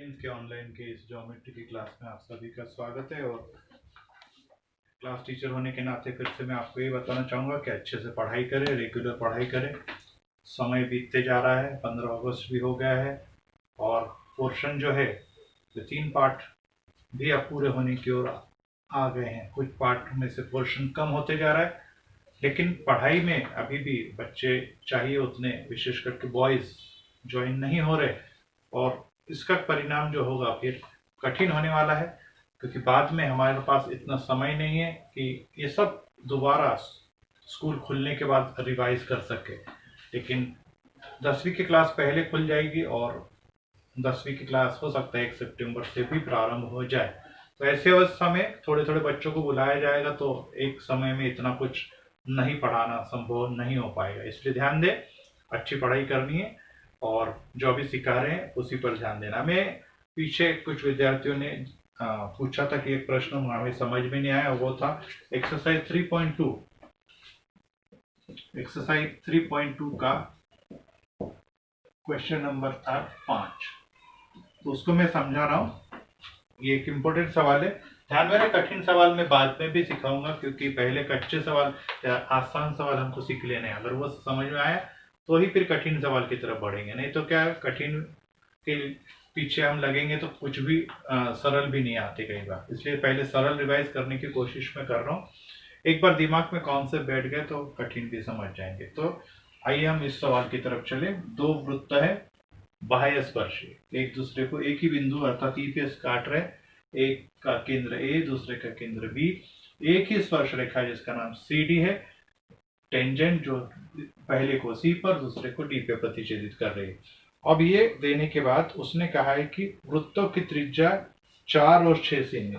के ऑनलाइन के इस ज्योमेट्री की क्लास में आप सभी का स्वागत है। और क्लास टीचर होने के नाते फिर से मैं आपको ये बताना चाहूँगा कि अच्छे से पढ़ाई करें, रेगुलर पढ़ाई करें। समय बीतते जा रहा है, 15 अगस्त भी हो गया है और पोर्शन जो है तो 3 पार्ट भी अब पूरे होने की ओर आ गए हैं। कुछ पार्ट में से पोर्शन कम होते जा रहा है, लेकिन पढ़ाई में अभी भी बच्चे चाहिए उतने, विशेष करके बॉयज़ ज्वाइन नहीं हो रहे और इसका परिणाम जो होगा फिर कठिन होने वाला है, क्योंकि बाद में हमारे पास इतना समय नहीं है कि ये सब दोबारा स्कूल खुलने के बाद रिवाइज कर सके। लेकिन 10वीं की क्लास पहले खुल जाएगी और 10वीं की क्लास हो सकता है 1 सितंबर से भी प्रारंभ हो जाए। तो ऐसे अवस्था में थोड़े थोड़े बच्चों को बुलाया जाएगा, तो एक समय में इतना कुछ नहीं पढ़ाना संभव नहीं हो पाएगा। इसलिए ध्यान दें, अच्छी पढ़ाई करनी है और जो भी सिखा रहे हैं उसी पर ध्यान देना। हमें पीछे कुछ विद्यार्थियों ने पूछा था कि एक प्रश्न हमें समझ में नहीं आया, वो था एक्सरसाइज 3.2। एक्सरसाइज 3.2 का क्वेश्चन नंबर था 5। तो उसको मैं समझा रहा हूँ। ये एक इम्पोर्टेंट सवाल है, ध्यान में रखें। कठिन सवाल मैं बाद में भी सिखाऊंगा, क्योंकि पहले कच्चे सवाल या आसान सवाल हमको सीख लेने हैं। अगर वो समझ में आया तो ही फिर कठिन सवाल की तरफ बढ़ेंगे, नहीं तो क्या कठिन के पीछे हम लगेंगे तो कुछ भी सरल भी नहीं आते कई बार। इसलिए पहले सरल रिवाइज करने की कोशिश में कर रहा हूँ। एक बार दिमाग में कॉन्सेप्ट बैठ गए तो कठिन भी समझ जाएंगे। तो आइए हम इस सवाल की तरफ चले। 2 वृत्त है बाह्य स्पर्शी, एक दूसरे को एक ही बिंदु अर्थात ई पे काट रहे। एक का केंद्र ए, दूसरे का केंद्र बी, एक ही स्पर्श रेखा जिसका नाम सी डी है। टेंजेंट जो पहले को सी पर दूसरे को डी पे प्रतिच्छेदित कर रही है। अब ये देने के बाद उसने कहा है कि वृत्तों की त्रिज्या 4 और 6 सेमी।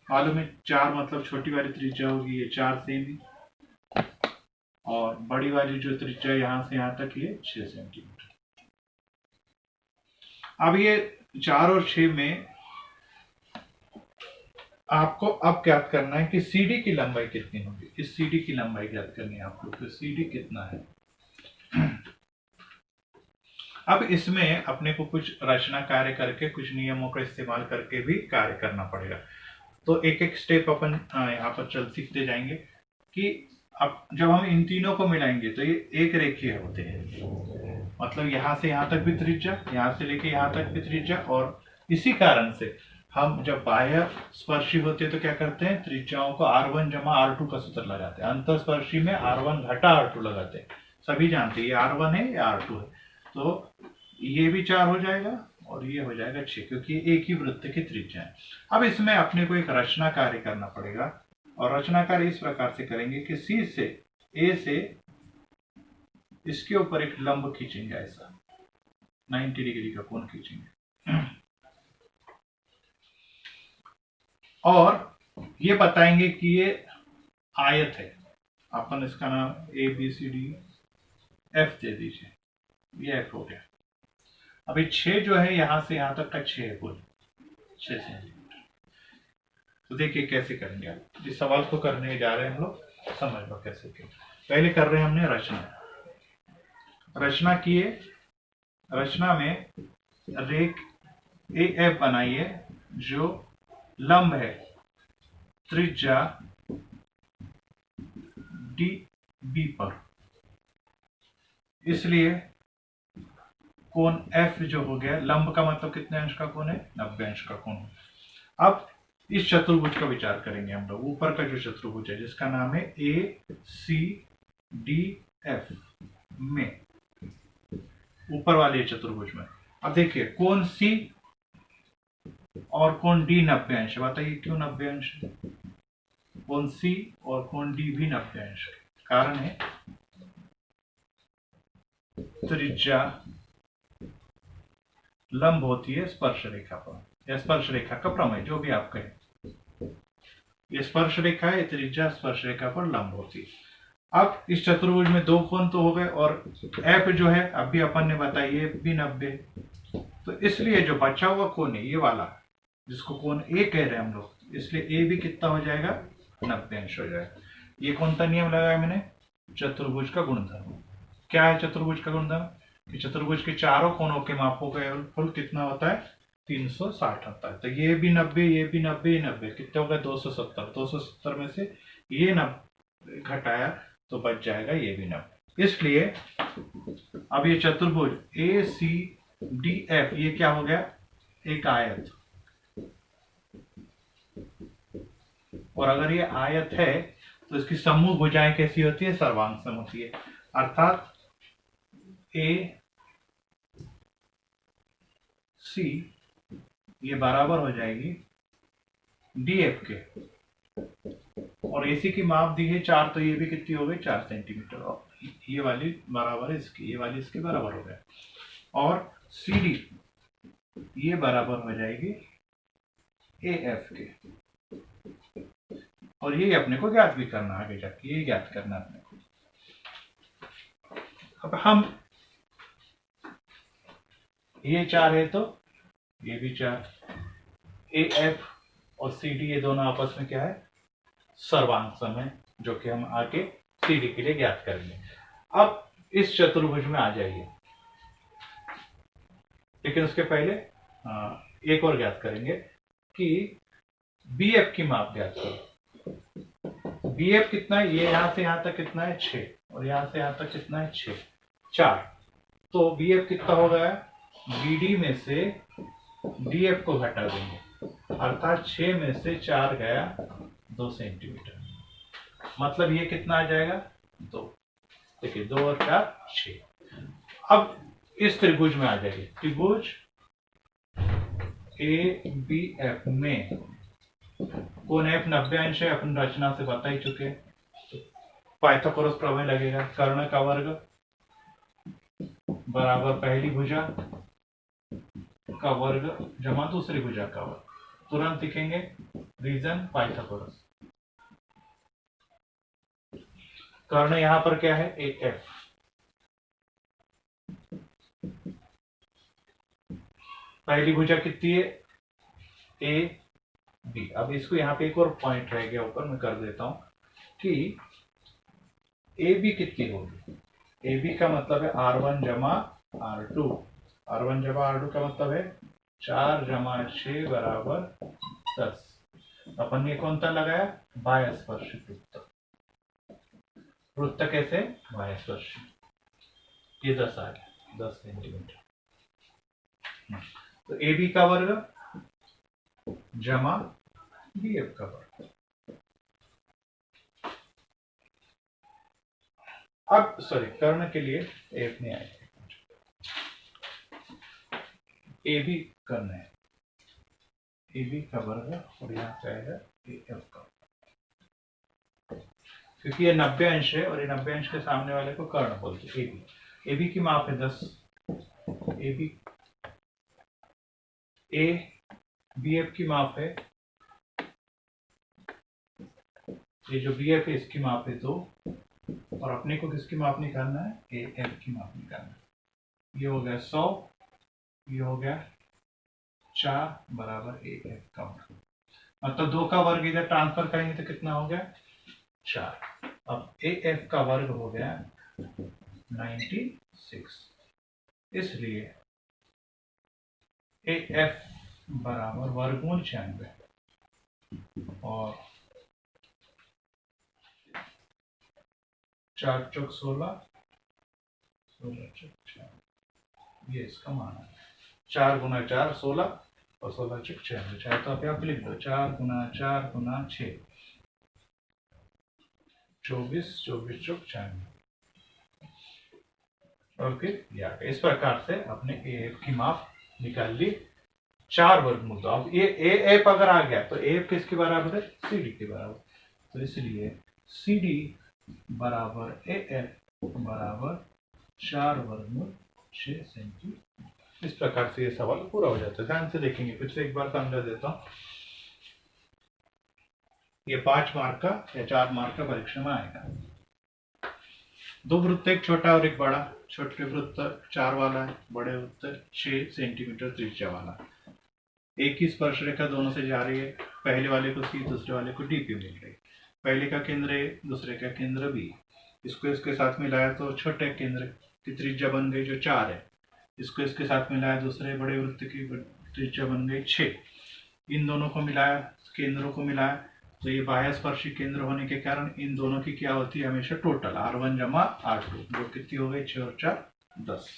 मालूम है 4 मतलब छोटी वाली त्रिज्या होगी ये 4 सेमी, और बड़ी वाली जो त्रिज्या यहाँ से यहाँ तक ये 6 सेंटीमीटर। अब ये 4 और 6 में आपको अब ज्ञात करना है कि CD की लंबाई कितनी होगी। इस CD की लंबाई ज्ञात करनी है आपको, तो CD कितना है। अब इसमें अपने को कुछ रचना कार्य करके, कुछ नियमों का इस्तेमाल करके भी कार्य करना पड़ेगा। तो एक एक स्टेप अपन यहाँ पर सीखते जाएंगे कि अब जब हम इन तीनों को मिलाएंगे तो ये एक रेखीय होते हैं। मतलब यहाँ से यहाँ तक भी त्रिज्या, यहाँ से लेके यहाँ तक भी त्रिज्या, और इसी कारण से हम जब बाह्य स्पर्शी होते हैं तो क्या करते हैं, त्रिज्याओं को R1 जमा R2 का सूत्र लगाते हैं। अंतस्पर्शी में R1 घटा R2 लगाते हैं। सभी जानते हैं ये R1 है, ये R2 है। तो ये भी 4 हो जाएगा और ये हो जाएगा 6, क्योंकि एक ही वृत्त की त्रिज्या है। अब इसमें अपने को एक रचना कार्य करना पड़ेगा, और रचना कार्य इस प्रकार से करेंगे कि सी से ए से इसके ऊपर एक लंब खींचेंगे, ऐसा 90 डिग्री का कोण खींचेंगे, और ये बताएंगे कि ये आयत है। अपन इसका नाम ABCD F दे दीजिए, ये F हो गया। अभी 6 जो है यहाँ से यहाँ तक का 6 है, कुल 6 सेंटीमीटर। तो देखिए कैसे करेंगे आप इस सवाल को करने जा रहे हैं हम लोग, समझ लो कैसे करें। पहले कर रहे हैं हमने रचना किए। रचना में रेख AF बनाइए जो लंब है त्रिज्या DB पर, इसलिए कोण F जो हो गया, लंब का मतलब कितने अंश का कोण है, 90 अंश का कोण। अब इस चतुर्भुज का विचार करेंगे हम लोग। ऊपर का जो चतुर्भुज है जिसका नाम है ACDF में, ऊपर वाले चतुर्भुज में। अब देखिए कोण C और कोण D 90 अंश है। बताइए क्यों 90 अंश है। कोण C और कोण D भी 90 अंश है। कारण है त्रिज्या लंब होती है स्पर्श रेखा पर, या स्पर्श रेखा का प्रमेय, जो भी आप कहें। ये स्पर्श रेखा है, त्रिज्या स्पर्श रेखा पर लंब होती है। अब इस चतुर्भुज में 2 कोण तो हो गए, और F जो है अभी अपन ने बताइए भी 90। तो इसलिए जो बचा हुआ कोण है ये वाला, जिसको कोण A कह रहे हैं हम लोग, इसलिए A भी कितना हो जाएगा, 90 अंश हो जाएगा। ये कौन सा नियम लगाया मैंने, चतुर्भुज का गुणधर्म। क्या है चतुर्भुज का गुणधर्म कि चतुर्भुज के चारों कोणों के मापों का योगफल कितना होता है, 360 आता है। तो ये भी 90, ये भी 90, ये 90, कितने हो गए 270। 270 में से ये 90 घटाया तो बच जाएगा ये भी 90। इसलिए अब ये चतुर्भुज ए सी डी एफ ये क्या हो गया, एक आयत। और अगर ये आयत है तो इसकी समूह भुजाएं कैसी होती है, सर्वांग सम होती है। अर्थात ए सी ये बराबर हो जाएगी डी एफ के, और एसी की माप दी है 4, तो ये भी कितनी हो गई 4 सेंटीमीटर, और ये वाली बराबर है इसकी, ये वाली इसके बराबर हो गया। और सी डी ये बराबर हो जाएगी ए एफ के, और ये अपने को ज्ञात भी करना, आगे जाके ये ज्ञात करना अपने को। अब हम ये 4 है तो ये भी 4, ए एफ और सी डी ये दोनों आपस में क्या है, सर्वांग सम है, जो कि हम आगे सी डी के लिए ज्ञात करेंगे। अब इस चतुर्भुज में आ जाइए, लेकिन उसके पहले एक और ज्ञात करेंगे कि बी एफ की माप ज्ञात करो। बी एफ कितना है, ये यहां से यहां तक कितना है 6, और यहां से यहां तक कितना है 6, 4। तो बी एफ कितना हो गया, बी डी में से डी एफ को घटा देंगे, अर्थात 6 में से 4 गया 2 सेंटीमीटर, मतलब ये कितना आ जाएगा 2। देखिए 2 और 4 6। अब इस त्रिभुज में आ जाइए, त्रिभुज ए बी एफ में कोण एफ 90 अंश है, अपन रचना से बता ही चुके। पाइथागोरस प्रमेय लगेगा, कर्ण का वर्ग बराबर पहली भुजा का वर्ग जमा दूसरी भुजा का वर्ग, तुरंत लिखेंगे रीजन पाइथागोरस। कर्ण यहां पर क्या है, ए एफ, पहली भुजा कितनी है ए बी। अब इसको यहाँ पे एक और पॉइंट रह गया ऊपर, मैं कर देता हूं कि ए बी कितनी होगी। ए बी का मतलब है R1 जमा R2, R1 जमा R2 का मतलब है 4 जमा 6 बराबर 10। अपन ने कौन सा लगाया, बाह्य स्पर्शिक वृत्त। वृत्त कैसे, बाह्य स्पर्शिक, ये 10 आ गया, 10 सेंटीमीटर। तो ए बी का वर्ग जमा बी एफ का वर्ग। अब सॉरी, कर्ण के लिए एफ नहीं आएगा, ए बी करना है, ए बी का वर्ग और यहाँ पे आएगा ए एफ का, क्योंकि ये 90 अंश है और ये 90 अंश के सामने वाले को कर्ण बोलते हैं। ए बी, ए बी की माप है 10, A B, A B F की माप है, ये जो बी एफ है इसकी माप है 2, और अपने को किसकी माप निकालना है, ए एफ की माप निकालना है। ये हो गया 100, ये हो गया 4 बराबर ए एफ का वर्ग, मतलब 2 का वर्ग इधर ट्रांसफर करेंगे तो कितना हो गया 4। अब ए एफ का वर्ग हो गया 96, इसलिए ए एफ बराबर वर्गमूल 96, और 4 चौक 16, 16 चौक 4, ये इसका मान है। 4 गुना 4 16, और 16 चौक 96, चाहे तो आप यहाँ पे लिख दो 4 गुना 4 गुना 6, 24, 24 चौक 96, और फिर यहाँ इस प्रकार से अपने ए एफ की माप निकाल ली 4 वर्गमूल। तो अब ये ए एफ अगर आ गया तो ए एफ किसके बराबर है, सी डी के बराबर, तो इसलिए सी डी बराबर ए एफ बराबर 4 वर्गमूल 6 सेंटीमीटर। इस प्रकार से ये सवाल पूरा हो जाता है। ध्यान से देखेंगे, फिर से एक बार समझा देता हूँ। ये 5 मार्क का या 4 मार्क का परीक्षा में आएगा। 2 वृत्त, एक छोटा और एक बड़ा। छोटे वृत्त 4 वाला है, बड़े वृत्त 6 सेंटीमीटर त्रिज्या वाला। एक ही स्पर्श रेखा दोनों से जा रही है, पहले वाले को सी, दूसरे वाले को डी पे मिल रही है। पहले का केंद्र ए, दूसरे का केंद्र बी, इसको इसके साथ मिलाया तो छोटे केंद्र की त्रिज्या बन गई जो 4 है। इसको इसके साथ मिलाया दूसरे बड़े वृत्त की त्रिज्या बन गई 6। इन दोनों को मिलाया, केंद्रों को मिलाया, तो ये बाह्य स्पर्शी केंद्र होने के कारण इन दोनों की क्या होती है हमेशा टोटल R1 जमा R2, जो कितनी हो गई 6 और 4 10,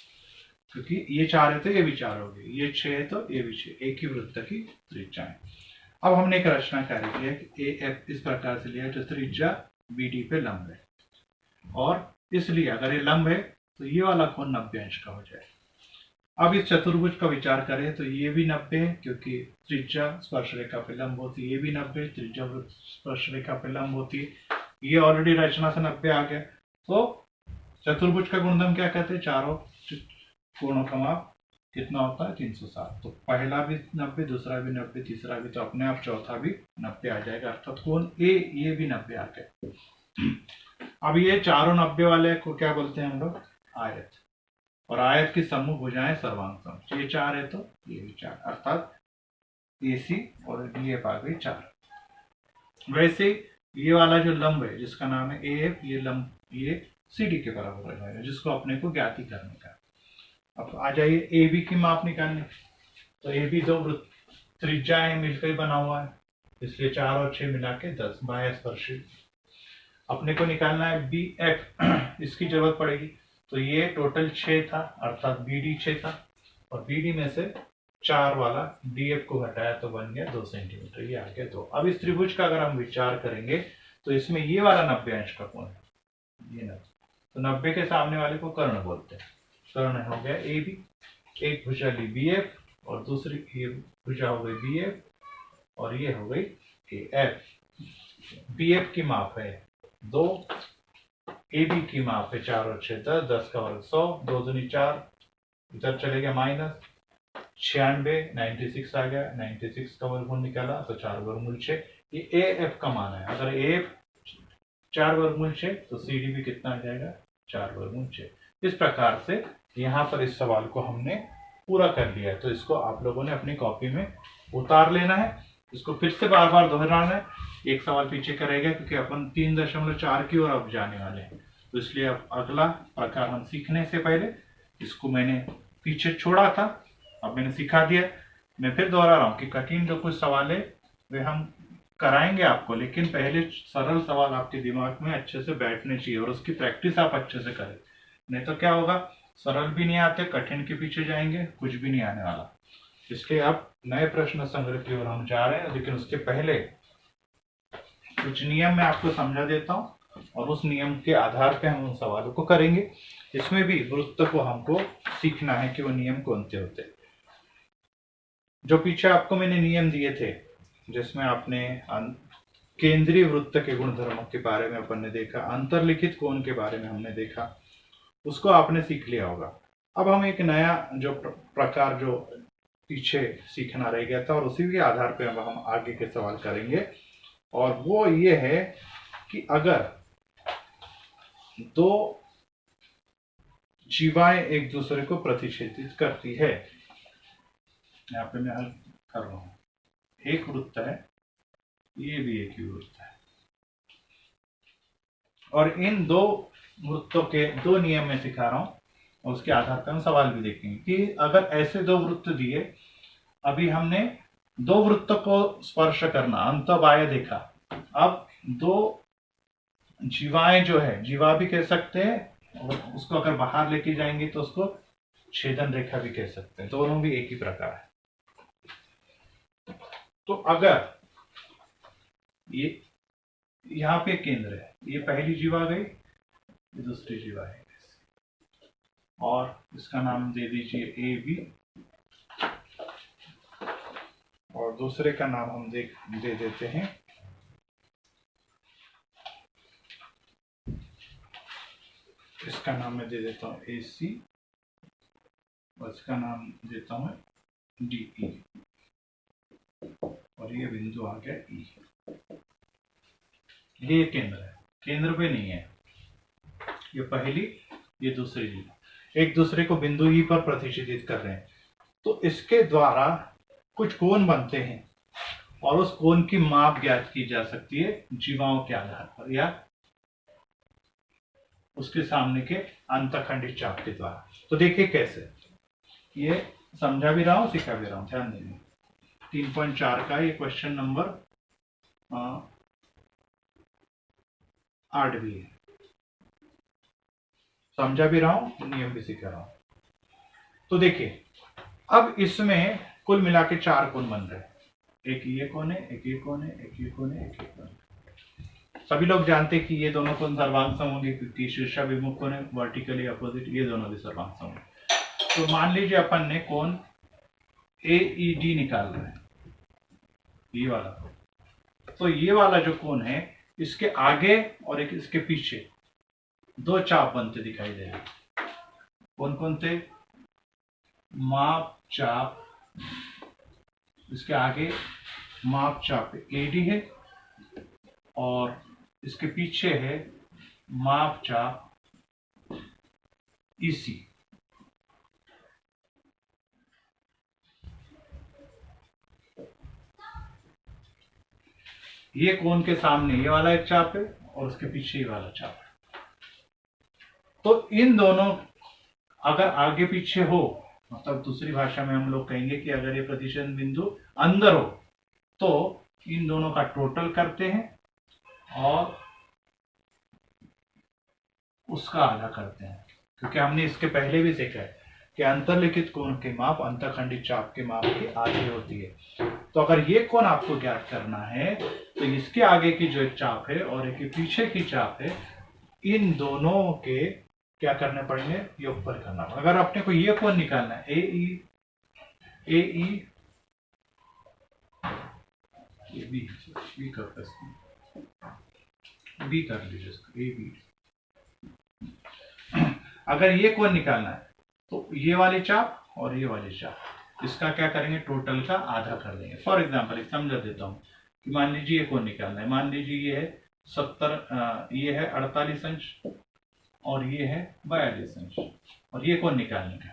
क्योंकि ये 4 है तो ये भी 4 हो गई, ये 6 है तो ये भी 6, एक ही वृत्त की त्रिज्या है। अब हमने एक रचना कार्य किया कि AF इस प्रकार से लिया जो त्रिज्या BD पे लंब है, और इसलिए अगर ये लंब है तो ये वाला कोण 90 अंश का हो जाए। अब इस चतुर्भुज का विचार करें तो ये भी 90 है, क्योंकि त्रिज्या स्पर्श रेखा पे लंब होती है, ये भी 90, त्रिज्या स्पर्श रेखा पे लंब होती है, ये ऑलरेडी रचना से 90 आ गया। तो चतुर्भुज का गुणधर्म क्या कहते हैं, चारों कोणों का माप कितना होता है 360, तो पहला भी 90, दूसरा भी 90, तीसरा भी, तो अपने आप चौथा भी 90 आ जाएगा, अर्थात कोण ए ये भी 90 आ गया। अब ये चारों 90 वाले को क्या बोलते हैं हम लोग, आयत, और आयत की सम्मुख भुजाएं सर्वांग समोच्च, ये 4 है तो ये भी 4, अर्थात AC और DF आ गई 4। वैसे ये वाला जो लंब है जिसका नाम है AF, ये लंब ये CD के बराबर हो जाएगा, जिसको अपने को ज्ञाति करने का। अब आ जाइए AB की माप निकालने, तो AB दो त्रिज्याएं मिलकर बना हुआ है, इसलिए 4 और 6 मिला के 10 बाह्य स्पर्शी। अपने को निकालना है BF, इसकी जरूरत पड़ेगी, तो ये टोटल 6 था, अर्थात BD 6 था, और BD में से 4 वाला DF को घटाया तो बन गया 2 सेंटीमीटर, ये आ गया 2। अब इस त्रिभुज का अगर हम विचार करेंगे तो इसमें ये वाला 90 अंश का कोण है, ये 90, तो 90 के सामने वाले को कर्ण बोलते हैं, कर्ण हो गया AB, एक भुजा ली BF और दूसरी ये भुजा हो गई BF, और ये हो गई AF। BF की माप है 2, AB की माप है 4 और 6 10, 10 का वर्ग 100, 2 दूनी 4, इधर चले गया माइनस 96, 96 आ गया, 96 का वर्गमूल निकाला तो 4 वर्गमूल 6, ये AF का मान है। अगर AF 4 वर्गमूल 6 तो CD भी कितना आ जाएगा 4 वर्गमूल 6। इस प्रकार से यहाँ पर इस सवाल को हमने पूरा कर लिया है, तो इसको आप लोगों ने अपनी कॉपी में उतार लेना है, इसको फिर से बार बार दोहराना है, एक सवाल पीछे करेगा, क्योंकि अपन 3.4 की ओर अब जाने वाले हैं, तो इसलिए अब अगला प्रकार हम सीखने से पहले इसको मैंने पीछे छोड़ा था, अब मैंने सिखा दिया। मैं फिर दोहरा रहा हूँ कि कठिन जो कुछ सवाल है वे हम कराएंगे आपको, लेकिन पहले सरल सवाल आपके दिमाग में अच्छे से बैठने चाहिए और उसकी प्रैक्टिस आप अच्छे से करें, नहीं तो क्या होगा, सरल भी नहीं आते, कठिन के पीछे जाएंगे, कुछ भी नहीं आने वाला। इसलिए अब नए प्रश्न संग्रह की ओर हम जा रहे हैं, लेकिन उसके पहले कुछ नियम मैं आपको समझा देता हूँ और उस नियम के आधार पे हम उन सवालों को करेंगे। इसमें भी वृत्त को हमको सीखना है कि वो नियम कौन से होते हैं। जो पीछे आपको मैंने नियम दिए थे, जिसमें आपने केंद्रीय वृत्त के गुणधर्मों के बारे में अपन ने देखा, अंतर्लिखित कोण के बारे में हमने देखा, उसको आपने सीख लिया होगा। अब हम एक नया जो प्रकार जो पीछे सीखना रह गया था और उसी के आधार पे अब हम आगे के सवाल करेंगे, और वो ये है कि अगर दो जीवाएं एक दूसरे को प्रतिच्छेदित करती है, यहाँ पे मैं हल कर रहा हूँ, एक वृत्त है, ये भी एक ही वृत्त है, और इन दो वृत्तों के दो नियम में सिखा रहा हूँ, और उसके आधार पर हम सवाल भी देखेंगे कि अगर ऐसे दो वृत्त दिए, अभी हमने दो वृत्तों को स्पर्श करना अंतबाह्य देखा, अब दो जीवाएं जो है, जीवा भी कह सकते हैं, और उसको अगर बाहर लेके जाएंगे तो उसको छेदन रेखा भी कह सकते हैं, दोनों भी एक ही प्रकार है। तो अगर ये यहाँ पे केंद्र है, ये पहली जीवा गई, ये दूसरी जीवा है, और इसका नाम दे दीजिए AB, और दूसरे का नाम हम दे देते हैं इसका नाम मैं दे देता हूँ AC, और इसका नाम देता हूँ DE, और ये बिंदु आ गया E। ये केंद्र है, केंद्र पे नहीं है, ये पहली ये दूसरी जीवा एक दूसरे को बिंदु E पर प्रतिच्छेदित कर रहे हैं, तो इसके द्वारा कुछ कोण बनते हैं और उस कोण की माप ज्ञात की जा सकती है जीवाओं के आधार पर या उसके सामने के अंतखंडित चाप के द्वारा। तो देखिए कैसे, ये समझा भी रहा हूँ, सिखा भी रहा हूँ, ध्यान देंगे। 3.4 का ये क्वेश्चन नंबर 8 भी है, समझा भी रहा हूँ, नियम भी सिखा रहा हूँ। तो देखिए, अब इसमें कुल मिला के 4 कोण बन रहे हैं। एक ये कोण है, एक ये कोण है, एक ये कोण है, एक ये कोण है। सभी लोग जानते हैं कि ये दोनों कोण सर्वांग होंगे क्योंकि शीर्षाभिमुख कोण है, वर्टिकली अपोजिट, ये दोनों भी सर्वांग होंगे। तो मान लीजिए अपन ने कोण AED निकाल रहे हैं, ये वाला। तो ये वाला जो कोण है, इसके आगे और एक इसके पीछे 2 चाप बनते दिखाई दे रहे हैं। कौन कौन थे? माप चाप, इसके आगे माप चाप AD है और इसके पीछे है माप चाप EC। ये कोण के सामने ये वाला एक चाप है और उसके पीछे ये वाला चाप है। तो इन दोनों अगर आगे पीछे हो, मतलब दूसरी भाषा में हम लोग कहेंगे कि अगर ये प्रतिच्छेदन बिंदु अंदर हो तो इन दोनों का टोटल करते हैं और उसका आधा करते हैं, क्योंकि हमने इसके पहले भी सीखा है कि अंतरलिखित कोण के माप अंतखंडित चाप के माप की आधी होती है। तो अगर ये कोण आपको ज्ञात करना है तो इसके आगे की जो एक चाप है और एक पीछे की चाप है, इन दोनों के क्या करने पड़ेंगे? योगफल करना पड़ेगा। अगर अपने को ये कोण निकालना है AE ये बी कर लीजिए इसको, AB। अगर ये कोण निकालना है तो ये वाली चाप और ये वाली चाप, इसका क्या करेंगे? टोटल का आधा कर देंगे। फॉर एग्जाम्पल एक समझा देता हूँ कि मान लीजिए ये कोण निकालना है, मान लीजिए ये है 70, ये है 48 अंश और ये है 42 अंश और ये कोण निकालने का।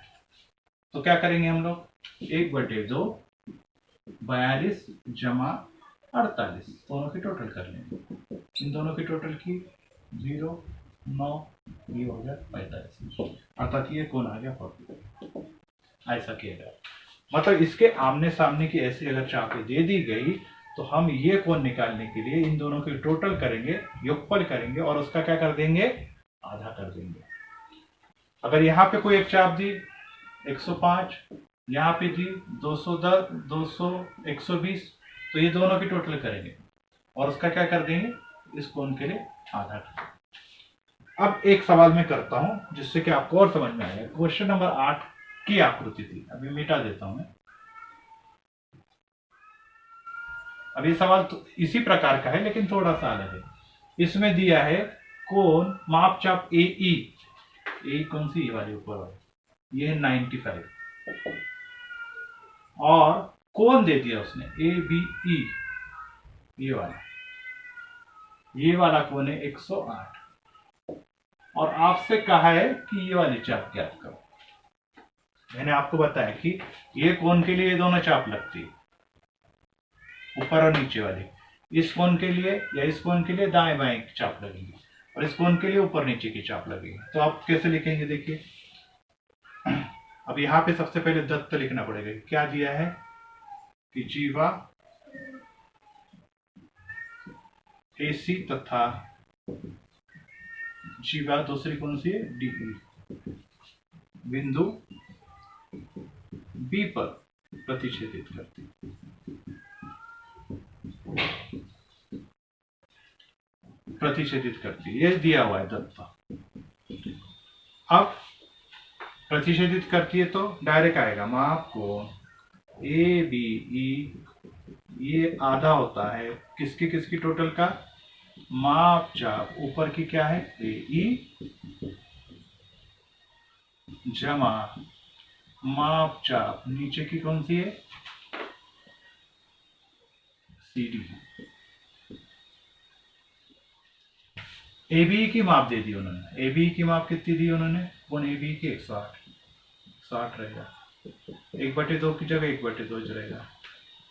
तो क्या करेंगे हम लोग? 1/2 42 जमा 48 दोनों की टोटल कर लेंगे। इन दोनों की टोटल की 0 9, ये हो गया 45, अर्थात ये कोण आ गया 40। ऐसा किया गया, मतलब इसके आमने सामने की ऐसी अगर चापें दे दी गई तो हम ये कोण निकालने के लिए इन दोनों की टोटल करेंगे, योगफल करेंगे और उसका क्या कर देंगे? आधा कर देंगे। अगर यहाँ पे कोई एक चाप दी 105, यहाँ पे दी 210, 200, 120, तो ये दोनों की टोटल करेंगे और उसका क्या कर देंगे? इस कोण के लिए आधा कर देंगे। अब एक सवाल मैं करता हूं जिससे कि आपको और समझ में आएगा। क्वेश्चन नंबर 8 की आकृति थी, अभी मिटा देता हूं मैं। अब ये सवाल तो इसी प्रकार का है लेकिन थोड़ा सा अलग है। इसमें दिया है कोण मापचाप AE, कौन सी? ये वाली ऊपर वाली, ये है 95 और कोण दे दिया उसने ABE, ये वाला कोण है 108 और आपसे कहा है कि ये वाली चाप ज्ञात करो। मैंने आपको बताया कि ये कोण के लिए ये दोनों चाप लगती है, ऊपर और नीचे वाली। इस कोण के लिए या इस कोण के लिए दाएं बाएं की चाप लगेगी और इस कोण के लिए ऊपर नीचे की चाप लगेगी। तो आप कैसे लिखेंगे? देखिए, अब यहां पे सबसे पहले दत्त लिखना पड़ेगा। क्या दिया है कि जीवा AC तथा जीवा दूसरी कौन सी है? DE बिंदु B पर प्रतिच्छेदित करती, ये दिया हुआ है दत्ता। अब प्रतिच्छेदित करती है तो डायरेक्ट आएगा माप कोण ABE, ये आधा होता है किसकी किसकी टोटल का? माप चाप ऊपर की क्या है? AE जमा माप चाप नीचे की कौन सी है? CD। ABE की माप दे दी उन्होंने। ABE की माप कितनी दी उन्होंने? कोण ABE की 108 रहेगा, 1/2 की जगह 1/2 रहेगा।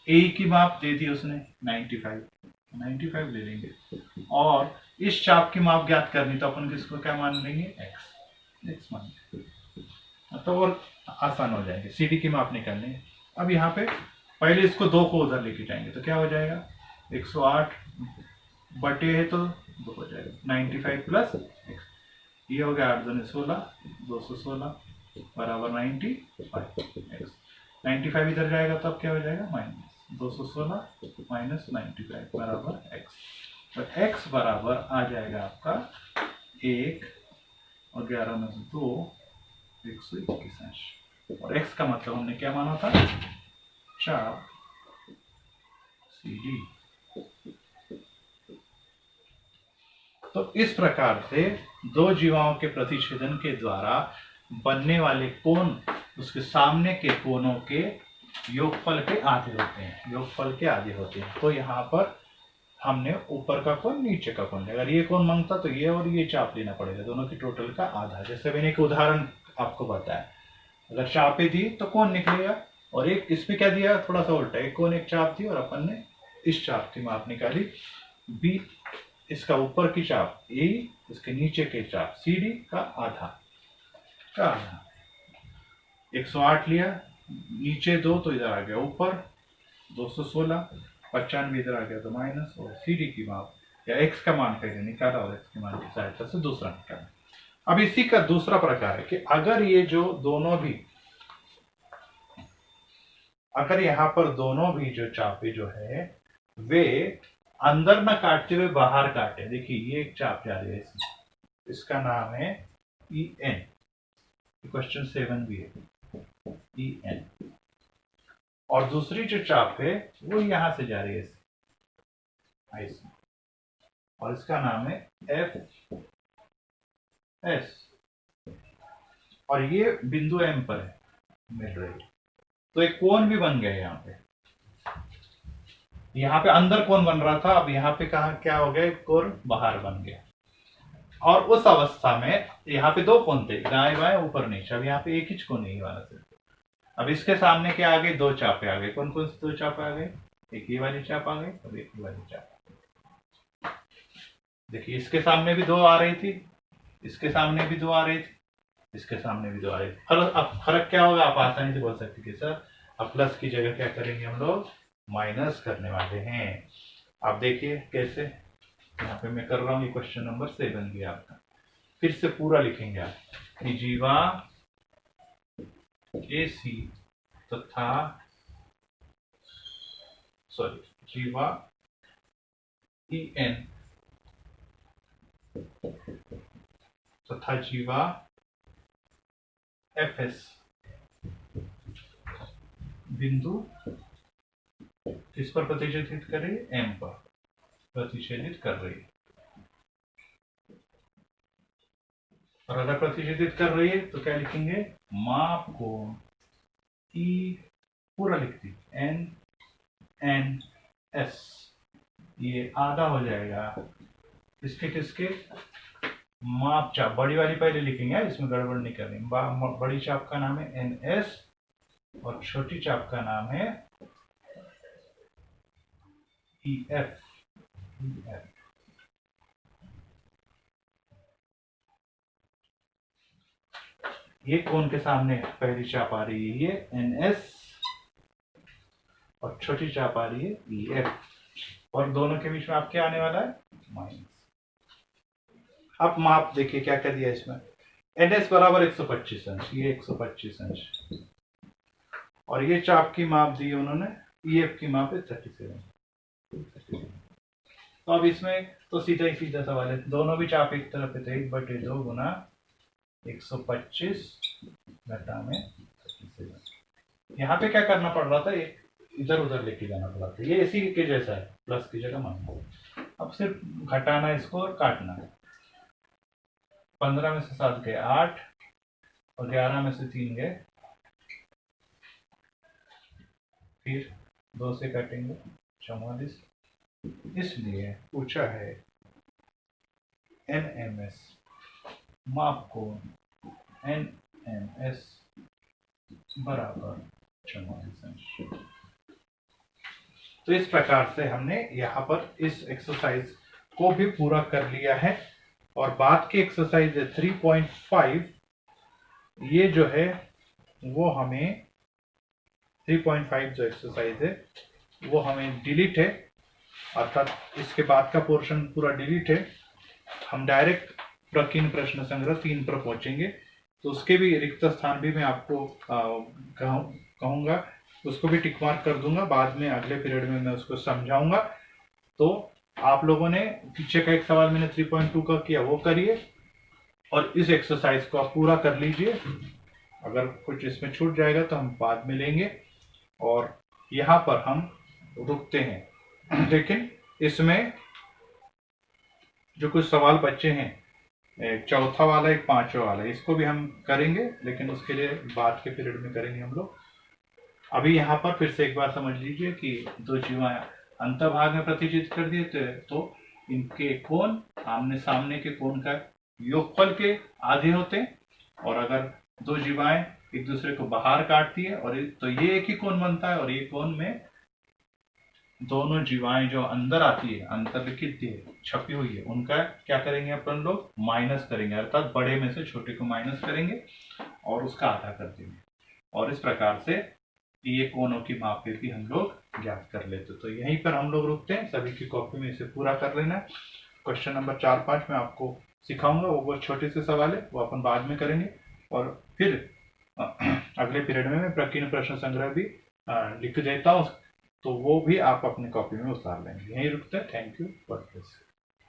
AE की माप दे दी उसने 95 ले लेंगे और इस चाप की माप ज्ञात करनी तो अपन किसको क्या मान लेंगे? X मान लेंगे। तो और आसान हो जाएंगे। CD की माप निकालनी है। अब यहाँ पे पहले इसको 2 को उधर लेके जाएंगे तो क्या हो जाएगा, 108 बटे है तो 2 हो जाएगा, 95 प्लस ये हो गया 8 दूनी 16, 216 बराबर 95 x। 95 इधर जाएगा तो अब क्या हो जाएगा, माइनस 216 माइनस 95 बराबर x। तो x बराबर आ जाएगा आपका 1 और 11 में से 2, 121 अंश। और x का मतलब हमने क्या माना था, चाप CD। तो इस प्रकार से दो जीवाओं के प्रतिच्छेदन के द्वारा बनने वाले कोण उसके सामने के कोणों के योगफल के आधे होते हैं, योगफल के आधे होते हैं। तो यहाँ पर हमने ऊपर का कोण नीचे का कोण, अगर ये कोण मांगता तो ये और ये चाप लेना पड़ेगा, दोनों की टोटल का आधा। जैसे मैंने एक उदाहरण आपको बताया, अगर चापे दी तो कौन निकलेगा, और एक इसमें क्या दिया, थोड़ा सा उल्टा, एक कौन एक चाप दी और अपन ने इस चाप की माप निकाली, बी इसका ऊपर की चाप ए, इसके नीचे के चाप CD का आधा 108 लिया, नीचे 2 तो इधर आ गया ऊपर 216, 95 इधर आ गया तो माइनस, और CD की माप या x का मान पहले निकाला और x के मान की सहायता से दूसरा निकाला। अब इसी का दूसरा प्रकार है कि अगर ये जो दोनों भी, अगर यहाँ पर दोनों भी जो चापे जो है वे अंदर न काटते हुए बाहर काटे, देखिए ये एक चाप जा रही है इसमें, इसका नाम है EN, क्वेश्चन 7 भी है EN, और दूसरी जो चाप है वो यहां से जा रही है इसमें, और इसका नाम है FS, और ये बिंदु M पर है मिल रही है। तो एक कोण भी बन गया यहाँ पे अंदर कोण बन रहा था, अब यहाँ पे कहा क्या हो गया, कोण बाहर बन गया। और उस अवस्था में यहाँ पे 2 कोण थे, दाएं बाएं ऊपर नीचे, अब यहाँ पे एक ही कोण नहीं वाला था। अब इसके सामने क्या आ गए, 2 चापे आ गए। कौन कौन से 2 चापे आ गए, एक ये वाली चाप आ गई और एक ये वाली चाप। देखिए इसके सामने भी 2 आ रही थी, इसके सामने भी 2 आ रही थी, इसके सामने भी 2 आ रही थी। अब फर्क क्या होगा, आप आसानी से बोल सकते कि सर अब प्लस की जगह क्या करेंगे हम लोग, माइनस करने वाले हैं। आप देखिए कैसे, यहाँ पे मैं कर रहा हूँ, ये क्वेश्चन नंबर 7 भी आपका, फिर से पूरा लिखेंगे आप कि जीवा AC तथा जीवा EN तथा जीवा FS बिंदु किस पर प्रतिच्छेदित कर रही है, M पर प्रतिच्छेदित कर रही है। और अगर प्रतिच्छेदित कर रही है तो क्या लिखेंगे, माप कोण E पूरा लिख दी NNS, ये आधा हो जाएगा किसके किसके, माप चाप बड़ी वाली पहले लिखेंगे, इसमें गड़बड़ नहीं करनी। बड़ी चाप का नाम है NS और छोटी चाप का नाम है EF। ये कोण के सामने पहली चाप आ रही है ये NS और छोटी चाप आ रही है EF, और दोनों के बीच में आप क्या आने वाला है, माइनस। अब माप देखिए क्या कर दिया इसमें, NS बराबर 125 अंश, ये 125 अंश, और ये चाप की माप दी उन्होंने, EF की माप है 37। तो अब इसमें तो सीधा ही सीधा सवाल है, दोनों भी चाप एक तरफ है, 1/2 गुना 125 घटा में 37। यहाँ पे क्या करना पड़ रहा था, इधर उधर लेके जाना पड़ा था, ये इसी के जैसा है, प्लस की जगह माइनस। अब सिर्फ घटाना इसको और काटना है। 15 में से 7 गए 8 और 11 में से 3 गए, फिर 2 से काटेंगे 44। इसलिए पूछा है NMS माप कोण NMS बराबर 44 अंश। तो इस प्रकार से हमने यहाँ पर इस एक्सरसाइज को भी पूरा कर लिया है। और बाद की एक्सरसाइज है 3.5, ये जो है वो हमें 3.5 जो एक्सरसाइज है वो हमें डिलीट है, अर्थात इसके बाद का पोर्शन पूरा डिलीट है। हम डायरेक्ट प्रकीर्णन प्रश्न संग्रह 3 पर पहुंचेंगे, तो उसके भी रिक्त स्थान भी मैं आपको कहूंगा, उसको भी टिक मार्क कर दूंगा। बाद में अगले पीरियड में मैं उसको समझाऊंगा। तो आप लोगों ने पीछे का एक सवाल मैंने 3.2 का किया वो करिए, और इस एक्सरसाइज को आप पूरा कर लीजिए। अगर कुछ इसमें छूट जाएगा तो हम बाद में लेंगे, और यहाँ पर हम रुकते हैं। लेकिन इसमें जो कुछ सवाल बच्चे हैं, एक चौथा वाला एक पांचवा वाला, इसको भी हम करेंगे, लेकिन उसके लिए बाद के पीरियड में करेंगे हम लोग। अभी यहाँ पर फिर से एक बार समझ लीजिए कि दो जीवा अंतभाग में प्रतिचित कर दिए थे, तो इनके कोण आमने सामने के कोण का योगफल के आधे होते हैं, और अगर दो जीवाएं एक दूसरे को बाहर काटती है और तो ये एक ही कोण बनता है, और ये कोण में दोनों जीवाएं जो अंदर आती है, अंतर्लिखित छपी हुई है, उनका क्या करेंगे अपन लोग, माइनस करेंगे, अर्थात बड़े में से छोटे को माइनस करेंगे और उसका आधा कर देंगे, और इस प्रकार से ये कोणों की मापे भी हम लोग ज्ञात कर लेते। तो यहीं पर हम लोग रुकते हैं। सभी की कॉपी में इसे पूरा कर लेना है। क्वेश्चन नंबर 4-5 में आपको सिखाऊंगा, वो बहुत छोटे से सवाल है, वो अपन बाद में करेंगे। और फिर अगले पीरियड में मैं प्रकीर्णन प्रश्न संग्रह भी लिख देता हूँ, तो वो भी आप अपनी कॉपी में उतार लेंगे। यहीं रुकते हैं। Thank you.